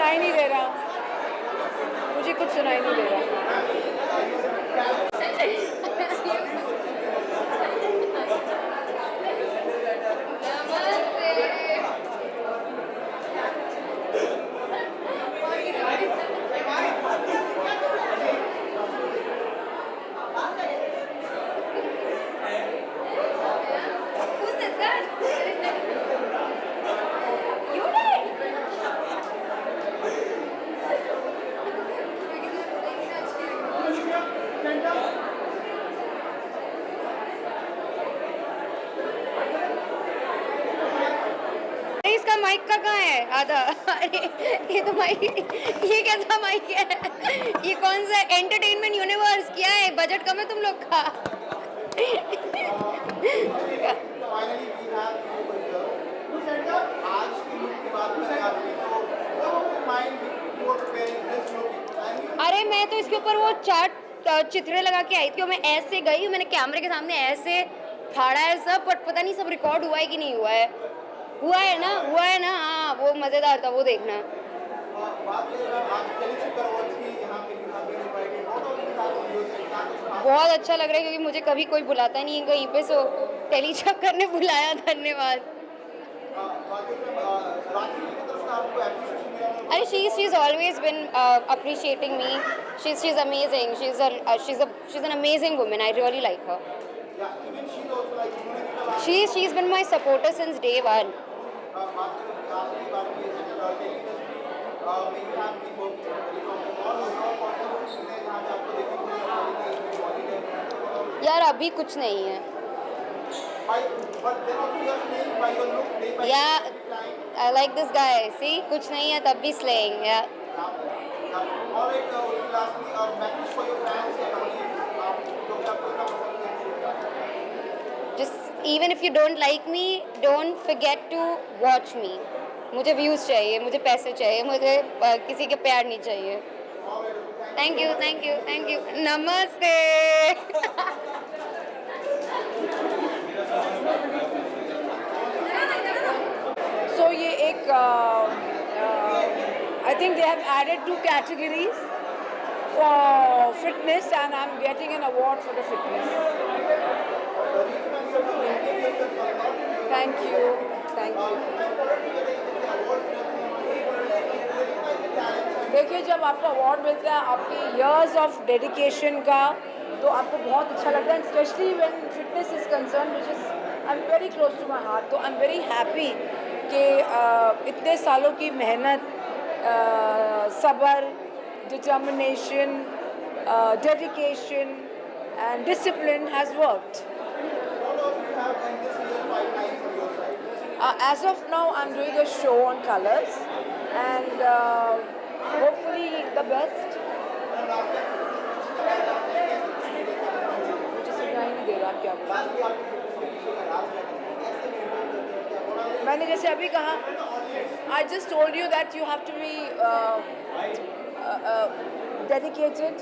सुनाई नहीं दे रहा, मुझे कुछ सुनाई नहीं दे रहा। इसका माइक का कहाँ है आधा? अरे ये तो माइक, ये कैसा माइक है? ये कौन सा एंटरटेनमेंट यूनिवर्स क्या है? बजट कम है तुम लोग का। अरे मैं तो इसके ऊपर वो चार्ट चित्रे लगा के आई थी और मैं ऐसे गई, मैंने कैमरे के सामने ऐसे फाड़ा है सब, पर पता नहीं सब रिकॉर्ड हुआ है कि नहीं हुआ है। हुआ है ना, हुआ है ना? हाँ वो मज़ेदार था, वो देखना। बहुत अच्छा लग रहा है क्योंकि मुझे कभी कोई बुलाता नहीं है कहीं पे, सो टेली चक्कर ने बुलाया, धन्यवाद। अरे she's always been appreciating me. She's amazing. She's an amazing woman. I really like her. She's been my supporter since day one. यार अभी कुछ नहीं है। Yeah, I like this guy. See, कुछ नहीं है तब भी slaying. Yeah. Just even if you don't like me, don't forget to watch me. मुझे views चाहिए, मुझे पैसे चाहिए, मुझे किसी के प्यार नहीं चाहिए। Thank you, thank you, thank you. नमस्ते। So ये एक I think they have added 2 categories for fitness and I'm getting an award for the fitness. Thank you, thank you. देखिए जब आपको अवार्ड मिलता है आपके years of dedication का, तो आपको बहुत अच्छा लगता है, especially when fitness is concerned, which is I'm very close to my heart. तो I'm very happy कि इतने सालों की मेहनत, सब्र, determination, dedication and discipline has worked. As of now, I'm doing a show on colors and hopefully the best. मुझे सुनाई नहीं दे रहा आप क्या बोल रहे हैं। मैंने जैसे अभी कहा, I just told you that you have to be dedicated,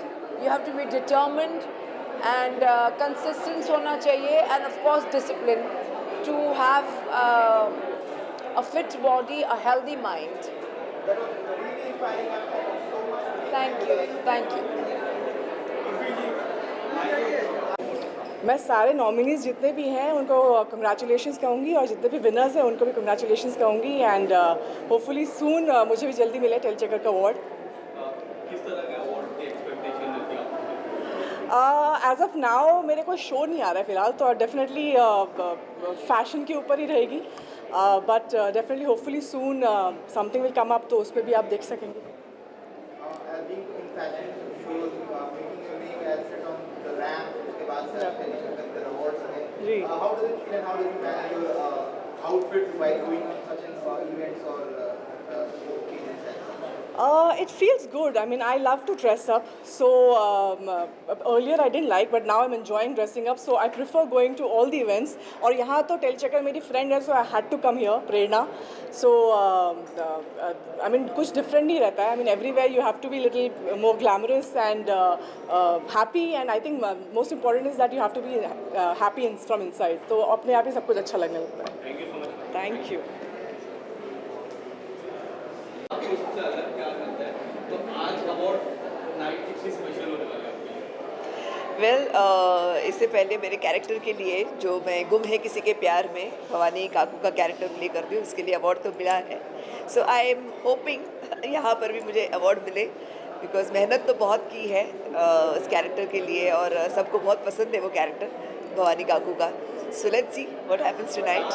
you have to be determined and consistent होना चाहिए and of course discipline to have a fit body, a healthy mind. Thank you, thank you. मैं सारे nominees जितने भी हैं उनको congratulations कहूँगी और जितने भी विनर्स हैं उनको भी कंग्रेचुलेशंस कहूँगी एंड होपफुली सून मुझे भी जल्दी मिले टेलीचक्कर का अवार्ड। किस तरह का अवार्ड की एक्सपेक्टेशन है क्या? एज ऑफ नाउ मेरे कोई शो नहीं आ रहा है फ़िलहाल, तो डेफिनेटली फैशन के ऊपर ही रहेगी, but definitely hopefully soon something will come up, तो उस पर भी आप देख सकेंगे। जी how does it feel and how do you manage your outfit while going on such an events or occasions? It feels good. I mean, I love to dress up. So earlier I didn't like, but now I'm enjoying dressing up. So I prefer going to all the events. और यहाँ तो टेलीचक्कर मेरी friend है, so I had to come here, Prerna. So I mean, कुछ different नहीं रहता है. I mean, everywhere you have to be little more glamorous and happy. And I think most important is that you have to be happy from inside. तो अपने आप ही सब कुछ अच्छा लगने लगता है. Thank you so much. Thank you. आपको सबसे अलग क्या वेल इससे पहले मेरे कैरेक्टर के लिए जो मैं गुम है किसी के प्यार में भवानी काकू का कैरेक्टर प्ले करती हूँ, उसके लिए अवार्ड तो मिला है. सो आई एम होपिंग यहाँ पर भी मुझे अवार्ड मिले, बिकॉज मेहनत तो बहुत की है उस कैरेक्टर के लिए, और सबको बहुत पसंद है वो कैरेक्टर भवानी काकू का. So let's see what happens tonight.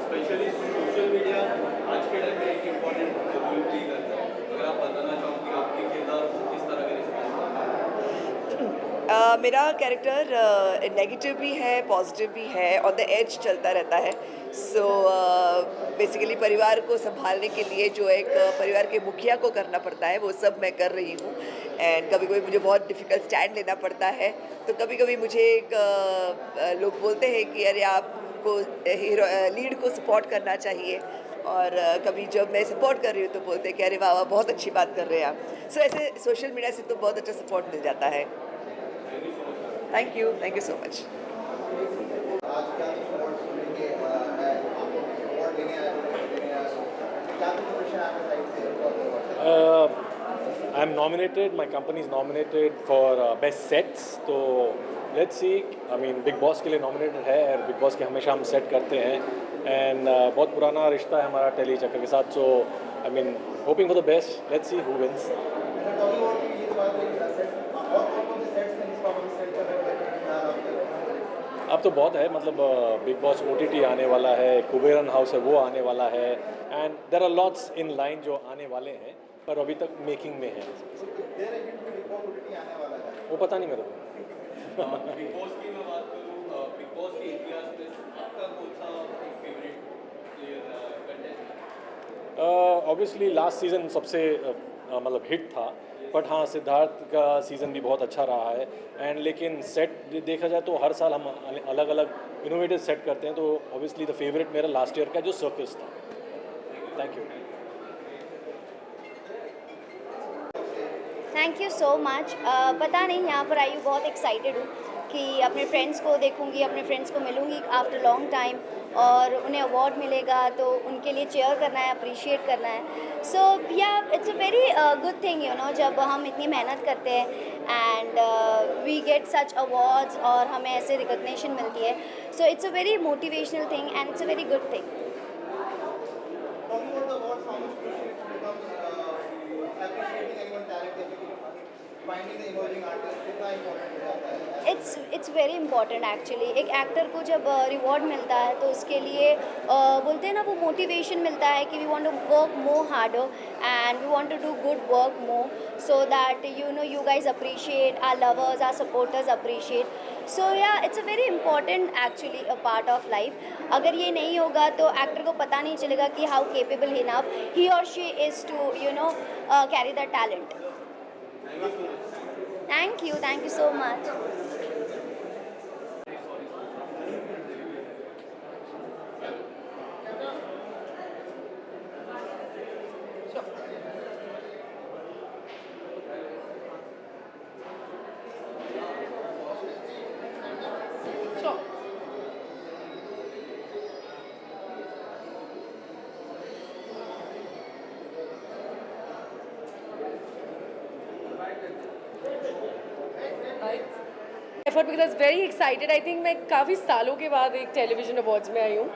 Specially social media आज के टाइम में एक इम्पॉर्टेंट रोल प्ले करता है. अगर आप बताना चाहोगे आपके किरदार को किस तरह का रिस्पॉन्स आता है? मेरा कैरेक्टर नेगेटिव भी है, पॉजिटिव भी है, ऑन द एज चलता रहता है. सो बेसिकली परिवार को संभालने के लिए जो एक परिवार के मुखिया को करना पड़ता है वो सब मैं कर रही हूँ. एंड कभी कभी मुझे बहुत डिफ़िकल्ट स्टैंड लेना पड़ता है. तो कभी कभी मुझे लोग बोलते हैं कि अरे आपको हीरो लीड को सपोर्ट करना चाहिए, और कभी जब मैं सपोर्ट कर रही हूँ तो बोलते हैं कि अरे वाह वाह बहुत अच्छी बात कर रहे हैं आप. सो ऐसे सोशल मीडिया से तो बहुत अच्छा सपोर्ट मिल जाता है. Thank you so much. आज क्या कुछ अवार्ड्स मिलेंगे, अवार्ड लेने आए हो, क्या कुछ प्रेशर आपके साइड से award? I'm nominated, my company is nominated for best sets, तो let's see. I mean Big Boss के लिए nominated है, और Big Boss के हमेशा हम set करते हैं, and बहुत पुराना रिश्ता है हमारा टेली चक्कर के साथ. So I mean hoping for the best. Let's see who wins. Talkie award की ये बात है कि सेट और कौन से सेट्स में इस बार सेट कर रहे हैं? अब तो बहुत है, मतलब बिग बॉस OTT आने वाला है, कुबेरन हाउस है वो आने वाला है, and there are lots in line जो आने वाले हैं, पर अभी तक मेकिंग में है. देर है कि बिग बॉस ओटीटी आने वाला है. वो पता नहीं मेरे को. बिग बॉस की मैं बात करूँ, बिग बॉस के इतिहास में आपका कौन सा favourite player contestant? Obviously last season सबसे मतलब हिट था, बट हाँ सिद्धार्थ का सीज़न भी बहुत अच्छा रहा है. एंड लेकिन सेट देखा जाए तो हर साल हम अलग अलग इनोवेटिव सेट करते हैं, तो ऑब्वियसली द फेवरेट मेरा लास्ट ईयर का जो सर्कस था. Thank you. Thank you so much. पता नहीं, यहाँ पर आई हूँ, बहुत एक्साइटेड हूँ कि अपने फ्रेंड्स को देखूँगी, अपने फ्रेंड्स को मिलूँगी आफ्टर लॉन्ग टाइम, और उन्हें अवार्ड मिलेगा तो उनके लिए चेयर करना है, अप्रिशिएट करना है. सो या it's a very good thing you know, जब हम इतनी मेहनत करते हैं and we get such awards और हमें ऐसे रिकग्निशन मिलती है. So it's a very motivational thing and it's a very good thing. Talking about the awards, how much crucial it becomes appreciating anyone's talent, finding the emerging artist, कितना important हो जाता है? It's very important actually. एक actor को जब reward मिलता है तो उसके लिए बोलते हैं ना, वो मोटिवेशन मिलता है कि we want to work more harder and we want to do good work more, so that you know you guys appreciate, are lovers, are supporters appreciate. So या it's a very important actually a part of life. अगर ये नहीं होगा तो actor को पता नहीं चलेगा कि हाउ केपेबल इनफ ही और she is to you know carry the talent. Thank you so much. Effort because I was very excited. I think मैं काफ़ी सालों के बाद एक टेलीविजन अवार्ड्स में आई हूँ,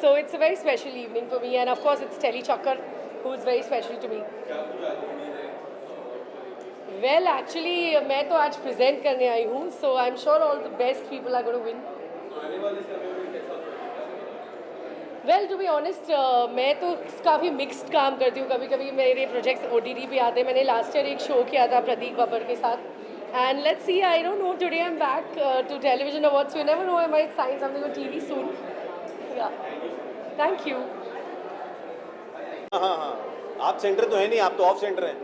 so it's a very special evening for me, and of course it's Telly Chakkar who is very special to me. Well actually मैं तो आज प्रेजेंट करने आई हूँ, so I am sure all the best people are gonna win. Well to be honest मैं तो काफ़ी mixed काम करती हूँ. कभी कभी मेरे प्रोजेक्ट्स OTT पे आते हैं. मैंने लास्ट ईयर एक शो किया था प्रदीप बब्बर के साथ, and let's see, I don't know, today I'm back to television awards, so you never know, I might sign something on TV soon. Yeah, thank you. हाँ, आप सेंटर तो है नहीं, आप तो ऑफ सेंटर हैं.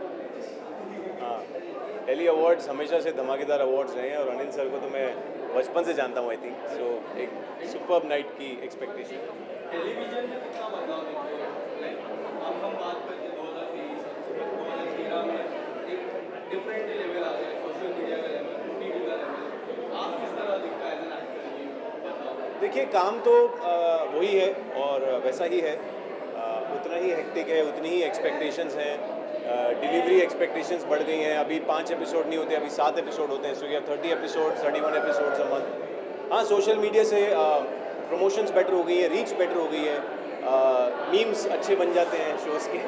हाँ, टेली अवार्ड्स हमेशा से धमाकेदार अवार्ड्स रहे हैं, और अनिल सर को तो मैं बचपन से जानता हूँ. आई थिंक सो एक सुपर्ब नाइट की एक्सपेक्टेशन. टेलीविजन में कितना बदलाव देखते हैं? अब हम बात करते हैं 2013 में एक डिफरेंट लेवल आ गया, सोशल मीडिया का लेवल, OTT का लेवल. आप किस तरह दिखता है एज एन एक्टर? देखिए, काम तो वही है और वैसा ही है. उतना ही हेक्टिक है, उतनी ही एक्सपेक्टेशंस हैं. डिलीवरी एक्सपेक्टेशंस बढ़ गई हैं, अभी 5 एपिसोड नहीं होते, अभी 7 एपिसोड होते हैं, so you have 30 episode 31 episodes a month. हाँ, सोशल मीडिया से प्रमोशंस बेटर हो गई है, रीच बेटर हो गई है, मीम्स अच्छे बन जाते हैं शोज़ के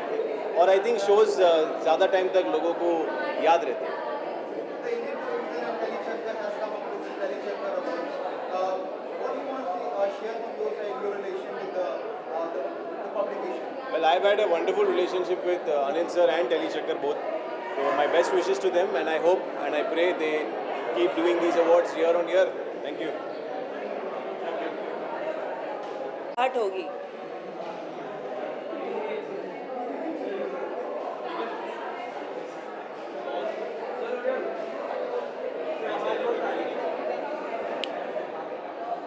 और आई थिंक शोज़ ज़्यादा टाइम तक लोगों को याद रहते हैं। The Indian producer Telly Chakkar has come up with the Telly Chakkar Awards. What do you want to share from your side, your relation with the publication? Well, I've had a wonderful relationship with Anil sir and Telly Chakkar both. So my best wishes to them, and I hope and I pray they keep doing these awards year on year. Thank you. हट होगी।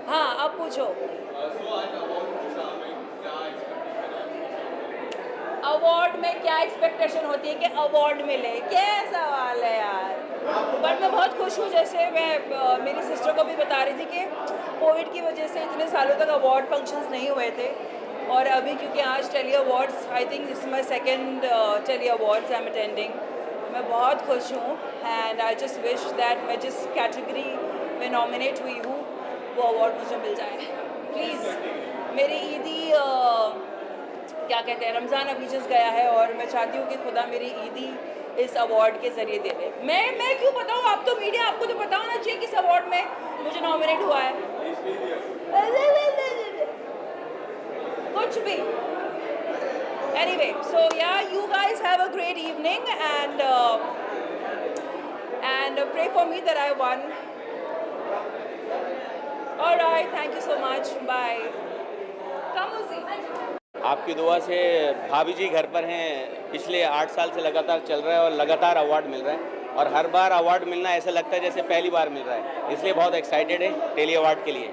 हाँ, अब पूछो। Award में क्या expectation होती है कि अवार्ड मिले? क्या सवाल है यार। बट मैं बहुत खुश हूँ, जैसे मैं मेरी सिस्टर को भी बता रही थी कि कोविड की वजह से इतने सालों तक अवार्ड फंक्शंस नहीं हुए थे और अभी क्योंकि आज Telly awards, I think this is my second Telly awards I am attending, मैं बहुत खुश हूँ and I just wish that मैं जिस कैटेगरी में नॉमिनेट हुई हूँ वो अवार्ड मुझे मिल जाए प्लीज़। मेरी ईदी क्या कहते हैं, रमज़ान अभी जस्ट गया है और मैं चाहती हूँ कि खुदा मेरी ईदी इस अवार्ड के ज़रिए दे दे। मैं क्यों बताऊँ, आप तो मीडिया, आपको तो पता होना चाहिए किस अवार्ड में मुझे नॉमिनेट हुआ है। कुछ भी। Anyway, so yeah, you guys have a great evening and pray for me that I won. All right, thank you so much. Bye. Come Uzi. आपकी दुआ से भाभी जी घर पर हैं, पिछले 8 साल से लगातार चल रहा है और लगातार अवार्ड मिल रहा है और हर बार अवार्ड मिलना ऐसा लगता है जैसे पहली बार मिल रहा है, इसलिए बहुत एक्साइटेड है टेली अवार्ड के लिए।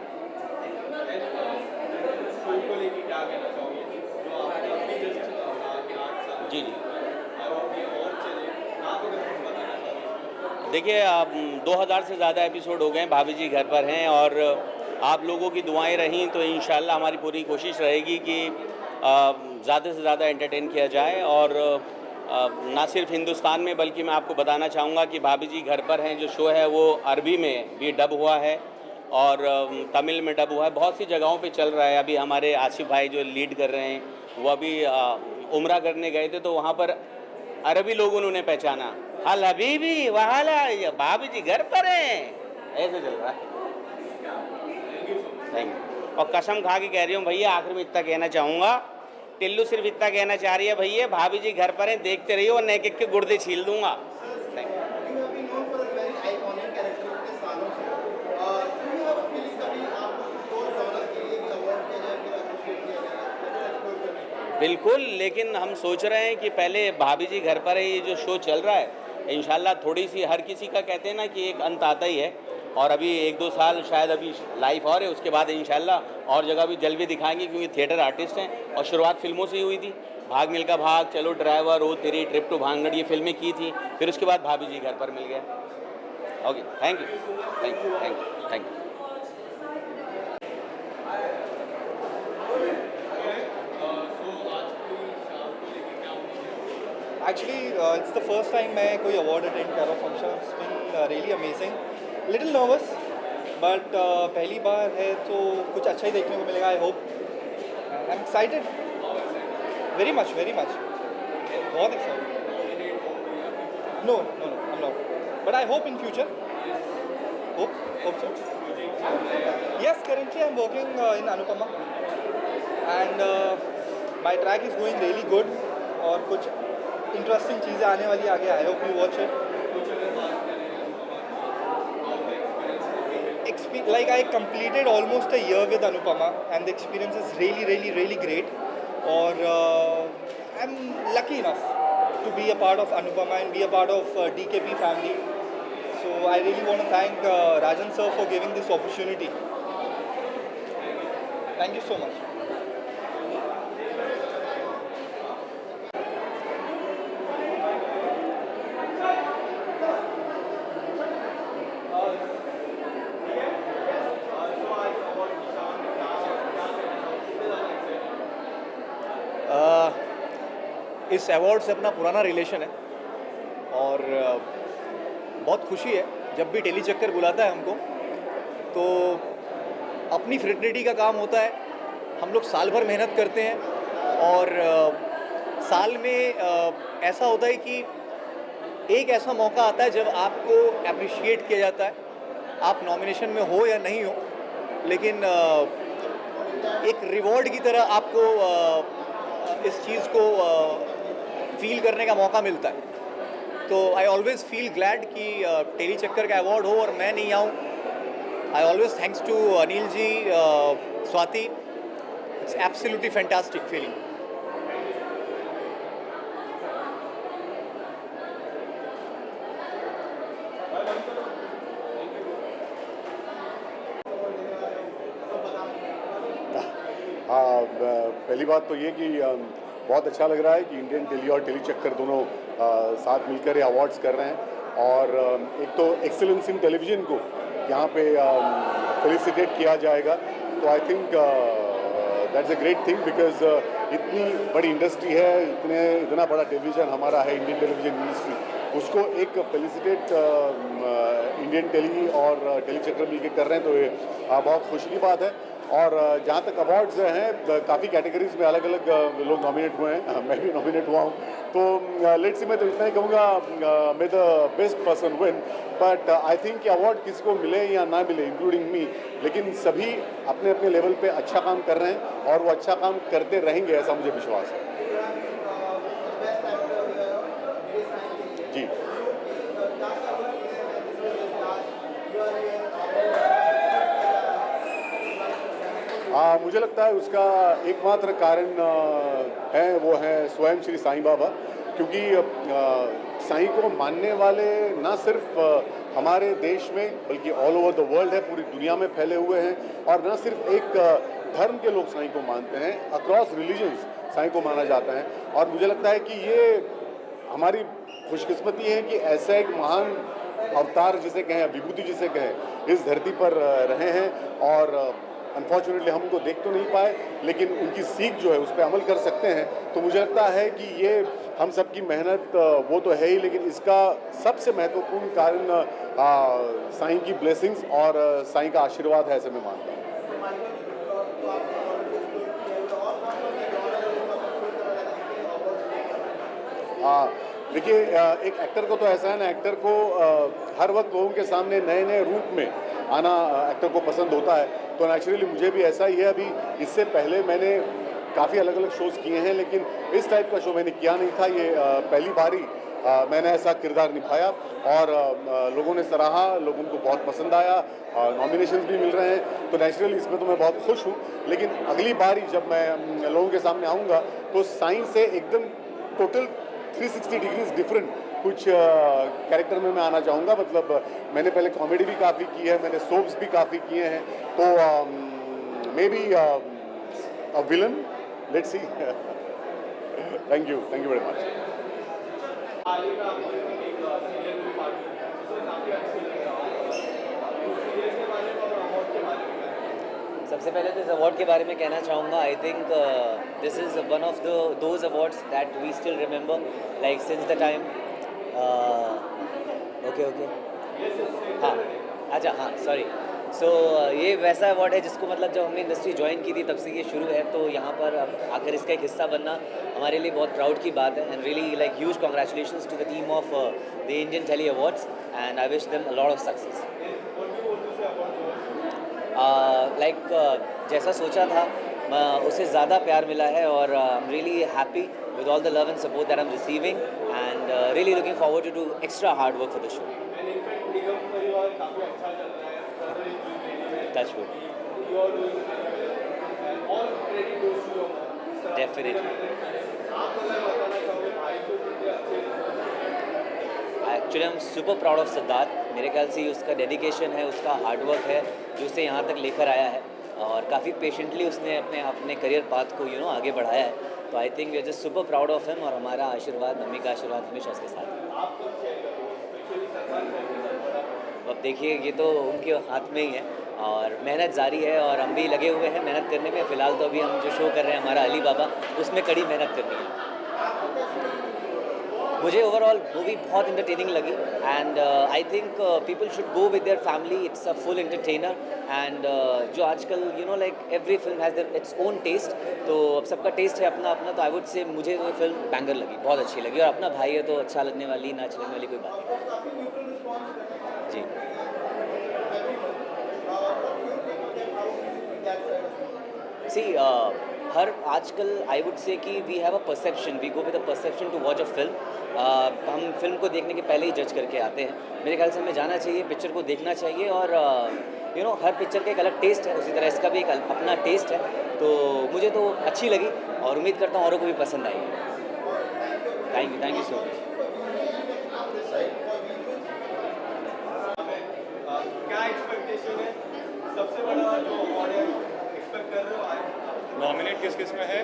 जी जी, देखिए आप 2000 से ज़्यादा एपिसोड हो गए हैं, भाभी जी घर पर हैं और आप लोगों की दुआएं रहीं तो इंशाल्लाह हमारी पूरी कोशिश रहेगी कि ज़्यादा से ज़्यादा एंटरटेन किया जाए और ना सिर्फ हिंदुस्तान में बल्कि मैं आपको बताना चाहूँगा कि भाभी जी घर पर हैं जो शो है वो अरबी में भी डब हुआ है और तमिल में डब हुआ है, बहुत सी जगहों पे चल रहा है। अभी हमारे आसिफ भाई जो लीड कर रहे हैं वो अभी उम्रा करने गए थे तो वहाँ पर अरबी लोगों ने उन्हें पहचाना, हल हबीबी वहाला भाभी जी घर पर हैं, ऐसे चल रहा है। Thank you. और कसम खा के कह रही हूँ भैया, आखिर में इतना कहना चाहूँगा, टिल्लू सिर्फ इतना कहना चाह रही है भैया भाभी जी घर पर हैं, देखते रहिए और नेक के गुर्दे छील दूंगा। Thank you. You have been known for a very iconic character इतने सालों से। Do you have a feeling कभी आपको कुछ और जॉनर के लिए भी अवार्ड दिया जाए, फिर अप्रिशिएट किया जाए, एक्सप्लोर करने? बिल्कुल, लेकिन हम सोच रहे हैं कि पहले भाभी जी घर पर है ये जो शो चल रहा है इंशाल्लाह थोड़ी सी, हर किसी का कहते हैं ना कि एक अंत आता ही है और अभी 1-2 साल शायद अभी लाइफ और है, उसके बाद इंशाल्लाह और जगह भी जल्दी दिखाएंगे क्योंकि थिएटर आर्टिस्ट हैं और शुरुआत फिल्मों से ही हुई थी। भाग मिल्खा भाग, चलो ड्राइवर, ओ तेरी, ट्रिप टू भांगड़, ये फिल्में की थी, फिर उसके बाद भाभी जी घर पर मिल गया। Okay, thank you thank you thank you thank you. Actually, it's the first time मैं कोई award attend कर रहा हूँ function. It's been really amazing. Little nervous, but पहली बार है तो कुछ अच्छा ही देखने को मिलेगा. I hope. I'm excited. Very much, very much. बहुत excited. No, I'm not. But I hope in future. Hope so. Yes, currently I'm working in Anupama, and my track is going really good. और कुछ interesting चीज़ें आने वाली आगे. I hope you watch it. Like I completed almost a year with Anupama and the experience is really great. Or I'm lucky enough to be a part of Anupama and be a part of DKP family. So I really want to thank Rajan sir for giving this opportunity. Thank you so much. इस award से अपना पुराना relation है और बहुत खुशी है जब भी टेली चक्कर बुलाता है हमको, तो अपनी फ्रेटर्निटी का काम होता है। हम लोग साल भर मेहनत करते हैं और साल में ऐसा होता है कि एक ऐसा मौका आता है जब आपको अप्रिशिएट किया जाता है, आप नॉमिनेशन में हो या नहीं हो, लेकिन एक रिवॉर्ड की तरह आपको इस चीज़ को फील करने का मौका मिलता है। तो आई ऑलवेज़ फील ग्लैड कि टेली चक्कर का अवार्ड हो और मैं नहीं आऊँ। I always thanks to Anil ji, Swati, it's absolutely fantastic feeling. पहली बात तो ये कि बहुत अच्छा लग रहा है कि इंडियन टेली और टेली चक्कर दोनों साथ मिलकर ये अवार्ड्स कर रहे हैं और एक तो एक्सीलेंस इन टेलीविज़न को यहाँ पे फेलिसिटेट किया जाएगा, तो I think that's a great thing because इतनी बड़ी इंडस्ट्री है, इतना बड़ा टेलीविज़न हमारा है, इंडियन टेलीविज़न इंडस्ट्री, उसको एक फेलिसिटेट इंडियन टेली और टेली चक्कर मिलकर कर रहे हैं, तो ये बहुत खुशी की बात है। और जहाँ तक अवार्ड्स हैं, काफ़ी कैटेगरीज में अलग अलग लोग नॉमिनेट हुए हैं, मैं भी नॉमिनेट हुआ हूँ, तो लेट्स सी, मैं तो इतना ही कहूँगा मे the best person win, but I think कि अवार्ड किसी को मिले या ना मिले इंक्लूडिंग मी, लेकिन सभी अपने अपने लेवल पे अच्छा काम कर रहे हैं और वो अच्छा काम करते रहेंगे, ऐसा मुझे विश्वास है। जी, मुझे लगता है उसका एकमात्र कारण है वो है स्वयं श्री साईं बाबा, क्योंकि साईं को मानने वाले ना सिर्फ हमारे देश में बल्कि ऑल ओवर द वर्ल्ड है, पूरी दुनिया में फैले हुए हैं, और ना सिर्फ एक धर्म के लोग साईं को मानते हैं, अक्रॉस रिलीजन्स साईं को माना जाता है। और मुझे लगता है कि ये हमारी खुशकिस्मती है कि ऐसा एक महान अवतार जिसे कहें, विभूति जिसे कहें, इस धरती पर रहे हैं, और अनफॉर्चुनेटली हम उनको देख तो नहीं पाए, लेकिन उनकी सीख जो है उस पर अमल कर सकते हैं। तो मुझे लगता है कि ये हम सबकी मेहनत वो तो है ही, लेकिन इसका सबसे महत्वपूर्ण कारण साईं की ब्लेसिंग्स और साईं का आशीर्वाद है, ऐसे मैं मानता हूँ। देखिए, एक एक्टर को तो ऐसा है ना, एक्टर को हर वक्त लोगों के सामने नए नए रूप में आना एक्टर को पसंद होता है, तो नेचुरली मुझे भी ऐसा ही है। अभी इससे पहले मैंने काफ़ी अलग अलग शोज़ किए हैं, लेकिन इस टाइप का शो मैंने किया नहीं था। ये पहली बारी मैंने ऐसा किरदार निभाया और लोगों ने सराहा, लोगों को बहुत पसंद आया, नॉमिनेशंस भी मिल रहे हैं, तो नेचुरली इसमें तो मैं बहुत खुश हूँ। लेकिन अगली बारी जब मैं लोगों के सामने आऊँगा तो साईं से एकदम टोटल 360 डिग्रीज डिफरेंट कुछ कैरेक्टर में मैं आना चाहूँगा। मतलब मैंने पहले कॉमेडी भी काफ़ी की है, मैंने सोप्स भी काफ़ी किए हैं, तो maybe a villain, let's see. Thank you very much. हाल ही में आपने एक सीरियल में भी पार्ट किया, उसमें काफ़ी अच्छी लगी, सीरियल के बारे में और अवार्ड के बारे में। सबसे पहले तो इस अवार्ड के बारे में कहना चाहूँगा, I think this is one of those awards that we still remember, like since the time. Okay हाँ, अच्छा हाँ, सॉरी। सो ये वैसा अवार्ड है जिसको मतलब जब हमने इंडस्ट्री ज्वाइन की थी तब से ये शुरू है, तो यहाँ पर अब आकर इसका एक हिस्सा बनना हमारे लिए बहुत प्राउड की बात है, and really like huge congratulations to the team of the Indian Telly awards, and I wish them a lot of success. जैसा सोचा था उससे ज़्यादा प्यार मिला है, और I am really happy with all the love and support that I'm receiving, and really looking forward to do extra hard work for the show. And in fact, निगम परिवार काफ़ी अच्छा चल रहा है, further increase. Touch wood. You are doing very well, and all credit goes to your mom. Definitely. आप अगर बताना चाहोगे भाई को कितने अच्छे। Actually, I'm super proud of Siddharth. मेरे ख्याल से उसका डेडिकेशन है, उसका हार्ड वर्क है जो उसे यहाँ तक लेकर आया है, और काफ़ी पेशेंटली उसने अपने करियर पाथ को आगे बढ़ाया है। तो I think we are just super proud of him, और हमारा आशीर्वाद, मम्मी का आशीर्वाद हमेशा उसके साथ है। अब देखिए, ये तो उनके हाथ में ही है, और मेहनत जारी है, और हम भी लगे हुए हैं मेहनत करने में। फ़िलहाल तो अभी हम जो शो कर रहे हैं हमारा अली बाबा, उसमें कड़ी मेहनत करनी है। मुझे ओवरऑल मूवी बहुत इंटरटेनिंग लगी and I think people should go with their family. It's a full entertainer and जो आजकल you know like every film has their its own test. तो अब सबका टेस्ट है अपना अपना. तो आई वुड से मुझे ये फिल्म बैंगर लगी, बहुत अच्छी लगी. और अपना भाई है तो अच्छा लगने वाली ना अच्छी लगने वाली कोई बात नहीं. जी सी हर आजकल आई वुड से कि we have a perception, we go with a perception to watch a film. हम फिल्म को देखने के पहले ही जज करके आते हैं. मेरे ख्याल से हमें जाना चाहिए, पिक्चर को देखना चाहिए. और यू नो हर पिक्चर का एक अलग टेस्ट है, उसी तरह इसका भी एक अपना टेस्ट है. तो मुझे तो अच्छी लगी और उम्मीद करता हूँ औरों को भी पसंद आएगी. Thank you so much. क्या एक्सपेक्टेशन है? सबसे बड़ा जो ऑडियंस एक्सपेक्ट कर रहे हो आज? नॉमिनेट किस किस में है?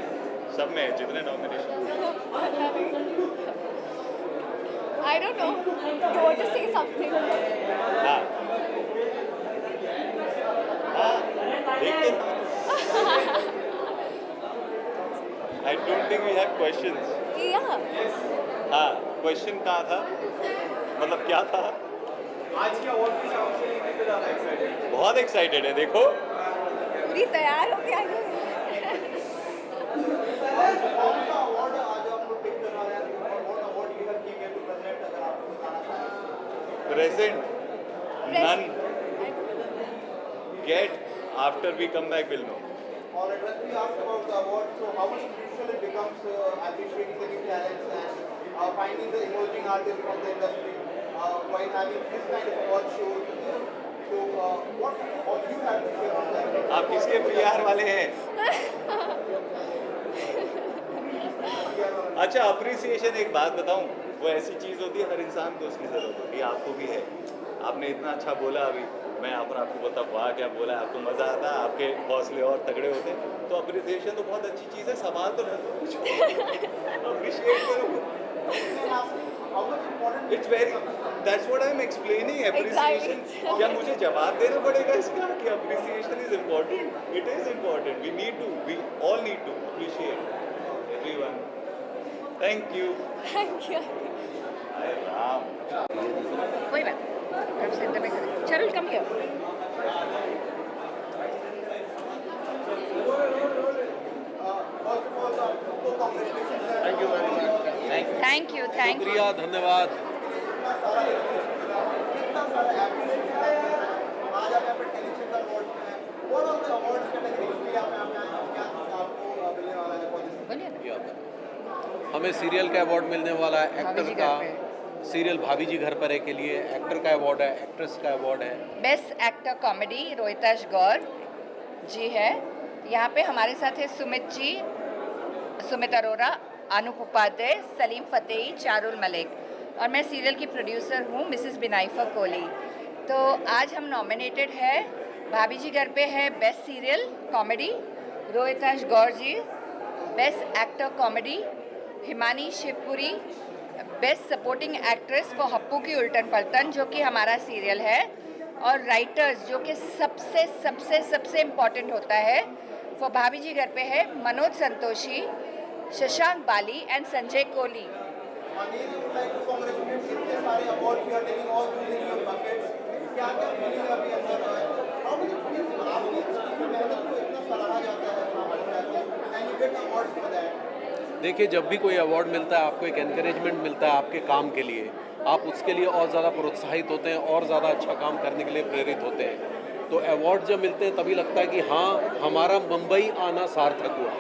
सब में है, जितने nomination. I don't know. You want to say something? हाँ देखते I don't think we have questions. Yeah. हाँ क्वेश्चन कहाँ था, मतलब क्या था? आज के अवार्ड की शाम से लेकर ज़्यादा एक्साइटेड? बहुत एक्साइटेड है. देखो पूरी तैयार हो गया है. कौन सा अवार्ड आज आप लोग पिक करवा रहे हैं और what award you have given to present, अगर आपको बताना चाहें? Present none get after we come back will know. All right, let me ask about the award. So how much crucial it becomes appreciating the new talents and finding the emerging artists from the industry while having this kind of award shows. So what you have to share on that? आप किसके PR वाले हैं? अच्छा appreciation, एक बात बताऊं, वो ऐसी चीज़ होती है हर इंसान को उसकी ज़रूरत होती है. आपको भी है. आपने इतना अच्छा बोला अभी, मैं यहाँ पर आपको बोलता वाह क्या बोला, आपको मज़ा आता, आपके हौसले और तगड़े होते. तो अप्रिसिएशन तो बहुत अच्छी चीज़ है. सवाल तो अप्रिशिएट करो. It's very, that's what I am explaining. Appreciation क्या मुझे जवाब देना पड़ेगा इसका कि appreciation is important? It is important. We all need to appreciate everyone. Thank you. Thank you. हाय राम. कोई बात नहीं, सेंटर में खड़े. चलो come here. Thank you very much. Thank you. Thank you. शुक्रिया, धन्यवाद. इतना सारा appreciation है. आज आप यहाँ पे टेलीचेकर अवार्ड में हैं. What are the awards categories में आप यहाँ पे आए हैं? क्या आपको मिलने वाला है for this? बोलिए ना. हमें सीरियल का अवार्ड मिलने वाला है. एक्टर का सीरियल भाभी जी घर पर है के लिए एक्टर का अवार्ड है, एक्ट्रेस का अवार्ड है. Best actor comedy Rohitash Gaur जी है. यहाँ पे हमारे साथ है सुमित जी, सुमित अरोरा, अनूप उपाध्याय, सलीम फतेही, चारुल मलिक और मैं सीरियल की प्रोड्यूसर हूँ मिसेस बिनाइफा कोहली. तो आज हम नॉमिनेटेड है. भाभी जी घर पे है best serial comedy Rohitash Gaur ji, best actor comedy Himani Shivpuri, best supporting actress for Happu Ki Ultan पलटन जो कि हमारा सीरियल है, और राइटर्स जो कि सबसे सबसे सबसे इम्पॉर्टेंट होता है फॉर भाभी जी घर पे है Manoj Santoshi, Shashank Bali and Sanjay Kohli. Again, I would like to congratulate इतने सारे awards you are taking all those in your buckets. क्या क्या feeling है अभी अंदर? How does it feel? आपकी इतनी मेहनत को इतना सराहा जाता है हमारे साथ and you get awards for that. देखिए, जब भी कोई अवार्ड मिलता है आपको एक एनकरेजमेंट मिलता है आपके काम के लिए. आप उसके लिए और ज़्यादा प्रोत्साहित होते हैं और ज़्यादा अच्छा काम करने के लिए प्रेरित होते हैं. तो अवार्ड जब मिलते हैं तभी लगता है कि हाँ, हमारा मुंबई आना सार्थक हुआ.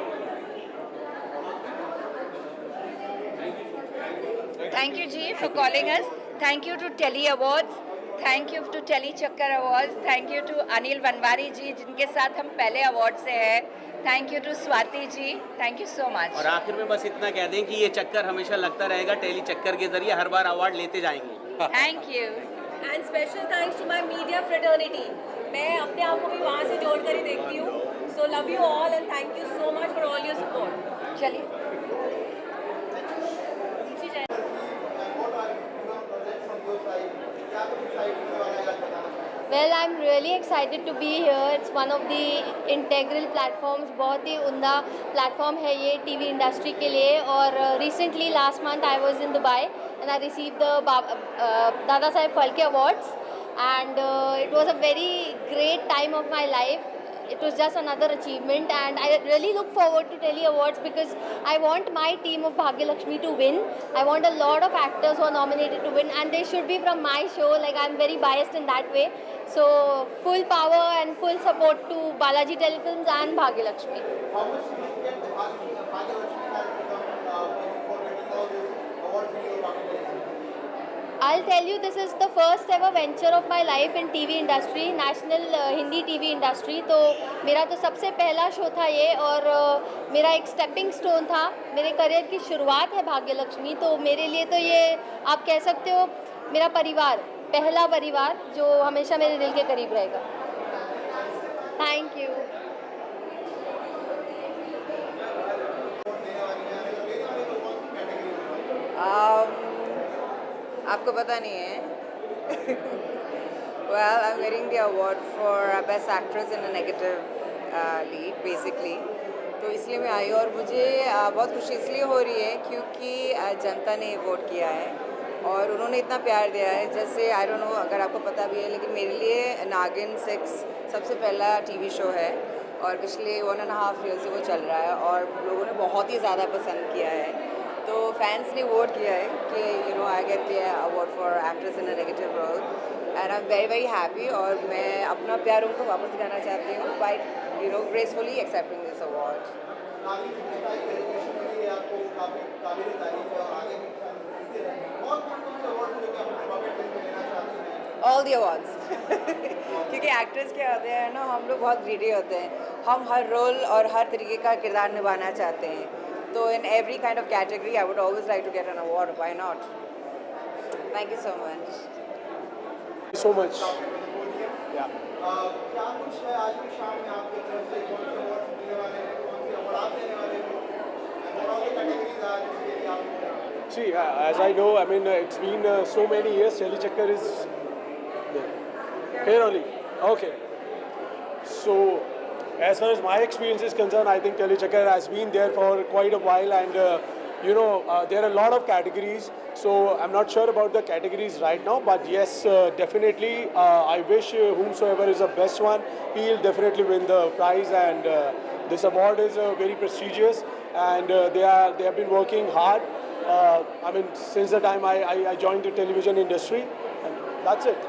Thank you ji for calling us. Thank you to Telly Awards. Thank you to Telly Chakkar Awards. Thank you to Anil Vanwari जी जिनके साथ हम पहले अवार्ड से हैं. Thank you to Swati ji. Thank you so much. और आखिर में बस इतना कह दें कि ये चक्कर हमेशा लगता रहेगा. टेली चक्कर के जरिए हर बार अवार्ड लेते जाएंगे. Thank you. And special thanks to my media fraternity. मैं अपने आप को भी वहाँ से जोड़ कर ही देखती हूँ. So love you all and thank you so much for all your support. चलिए. What are you going to present from your side? क्या कुछ side में वाला है बताना? Well, I'm really excited to be here. It's one of the integral platforms. बहुत ही उम्दा platform है ये TV industry के लिए. और recently last month I was in Dubai and I received the Dada Saheb Phalke Awards, and it was a very great time of my life. It was just another achievement, and I really look forward to Telly Awards because I want my team of Bhagya Lakshmi to win. I want a lot of actors who are nominated to win, and they should be from my show. Like, I'm very biased in that way. So full power and full support to Balaji Telefilms and Bhagya Lakshmi. How much significant the Bhagya Lakshmi has become for winning all these awards in your bucket list? I'll tell you, this is the first ever venture of my life in TV industry, national Hindi TV industry. तो मेरा तो सबसे पहला show था ये, और मेरा एक स्टेपिंग स्टोन था. मेरे करियर की शुरुआत है भाग्य लक्ष्मी. तो मेरे लिए तो ये आप कह सकते हो मेरा परिवार, पहला परिवार जो हमेशा मेरे दिल के करीब रहेगा. Thank you. आपको पता नहीं है. Well, I'm getting the award for Best Actress in a Negative Lead, basically. तो इसलिए मैं आई, और मुझे बहुत खुशी इसलिए हो रही है क्योंकि जनता ने वोट किया है और उन्होंने इतना प्यार दिया है. जैसे आई डोंट नो अगर आपको पता भी है, लेकिन मेरे लिए नागिन 6 सबसे पहला टीवी शो है और पिछले 1.5 ईयर से वो चल रहा है और लोगों ने बहुत ही ज़्यादा पसंद किया है. तो फैंस ने वोट किया है कि I get the award for actress in a negative role, and I am very very happy. और मैं अपना प्यार उनको वापस दिखाना चाहती हूँ by gracefully accepting this award. All the awards. क्योंकि एक्टर्स क्या होते हैं ना, हम लोग बहुत ग्रीडी होते हैं. हम हर रोल और हर तरीके का किरदार निभाना चाहते हैं. So in every kind of category, I would always like to get an award. Why not? Thank you so much. Thank you so much. Yeah. क्या कुछ है आज की शाम में आपकी तरफ से कौन से अवार्ड मिलने वाले हैं, कौन से अवार्ड देने वाले हैं, और all the categories are जिसके लिए आप. See, as I know, I mean, it's been so many years. Telly Chakkar is here only. Okay. So, as far as my experience is concerned, I think Telly Chakkar has been there for quite a while, and there are a lot of categories. So I'm not sure about the categories right now, but yes, definitely, I wish whomsoever is the best one, he'll definitely win the prize. And this award is very prestigious, and they have been working hard. I mean, since the time I joined the television industry, and that's it.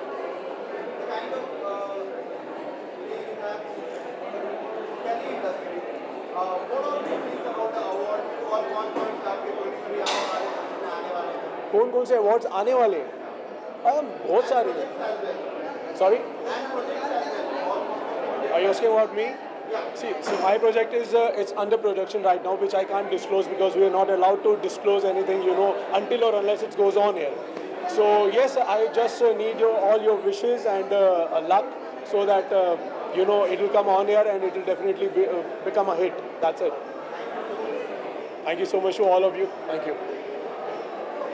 कौन कौन से awards आने वाले हैं? बहुत सारे हैं. Sorry, are you asking about me? See, my project is it's under production right now, which I can't disclose because we are not allowed to disclose anything, until or unless it goes on here. So yes, I just need all your wishes and luck so that it will come on here and it will definitely become a hit. That's it. Thank you so much to all of you. Thank you.